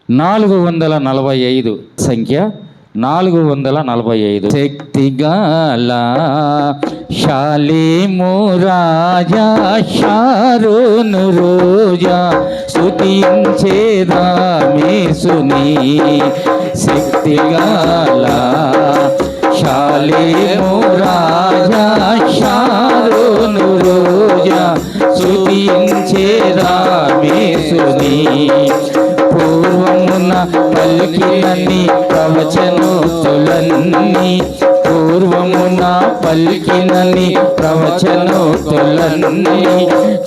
445 సంఖ్య 445. శక్తిగల శాలేము రాజా షారోను రోజా స్తుతించేదామేసుని. శక్తిగల శాలేము రాజా షారోను రోజా స్తుతించేదామేసుని. పూర్వమున పలికినన్ని ప్రవచనోక్తులన్నీ, పూర్వమున పలికినన్ని ప్రవచనోక్తులన్నీ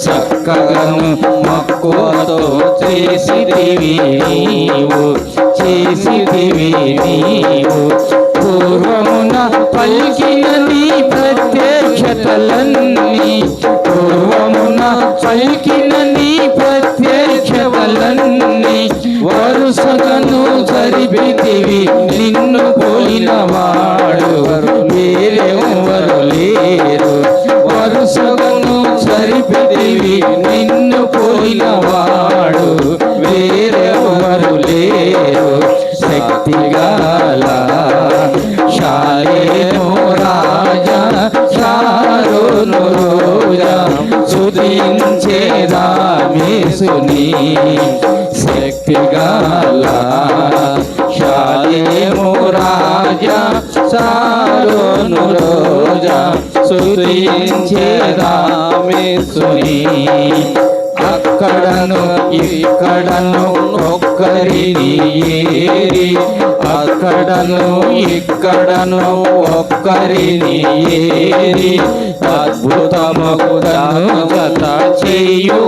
చక్కగాను మక్కువతో చేసిదివి నీవు. పూర్వమున పలికినన్ని ప్రత్యక్షతలన్నీ, పూర్వమున పలికినన్ని ప్రత్యక్షతలన్నీ వరుసగను జరిపితివి. నిన్ను పోలిన వాడు వేరెవరు లేరు. వరుసగను జరిపితివి. నిన్ను పోలిన వాడు వేరెవరు లేరు. శక్తిగల శాలేము రాజా షారోను రోజా స్తుతించేదామేసుని. శక్తిగల శాలేము రాజా షారోను రోజా స్తుతించేదామేసుని. అక్కడను ఇక్కడను ఒక్కరిని ఏరి, అక్కడను ఇక్కడను ఒక్కరిని ఏరి అద్భుతమగు జత చేయువాడవీవు.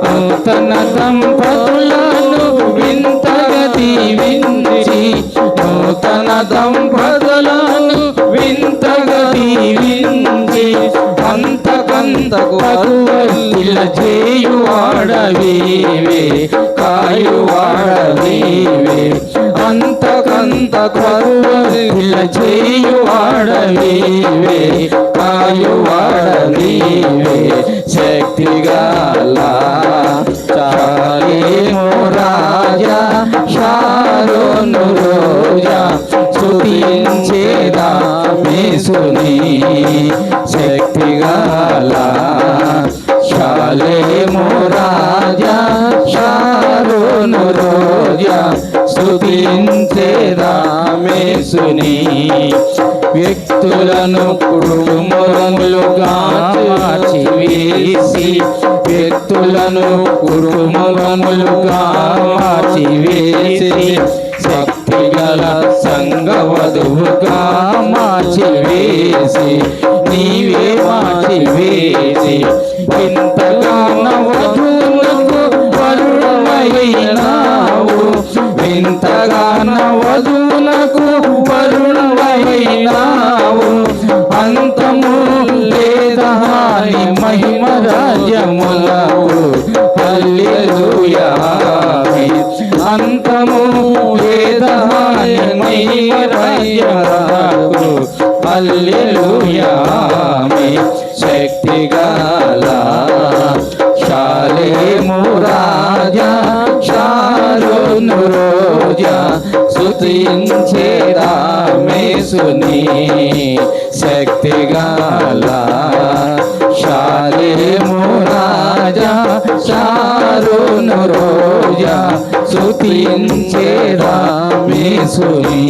నూతన దంపతులను వింతగా దీవించి, నూతన దంపతులను వింతగా దీవించి అంతకంతకు వర్ధిల్ల చేయువాడవీవే కాయువాడవీవే. అంతకంతకు వర్ధిల్ల చేయువాడవీవే కాయువాడవీవే. శక్తిగల శాలేము రాజా షారోను రోజా స్తుతించేదామేసుని. శక్తిగల శాలేము రాజా షారోను రోజా స్తుతించేదామేసుని. వ్యక్తులను కుటుంబములుగా మార్చివేసి, వ్యక్తులను కుటుంబములుగా మార్చివేసి శక్తిగల సంగవధువుగా మార్చివేసి, నీవే మార్చివేసి వింతగాన వధువులకు వరుణమైనావు. వింతగాన వధువులకు వరుణమైనావు. అంతము లేదహాని మహిమ రాజ్యములకు హల్లెలూయా. అంతము లేదహాని మహిమ రాజ్యములకు హల్లెలూయా. శక్తిగల శాలేము రాజా షారోను రోజా స్తుతించేదామేసుని. శక్తిగల శాలేము రాజా షారోను రోజా స్తుతించేదామేసుని.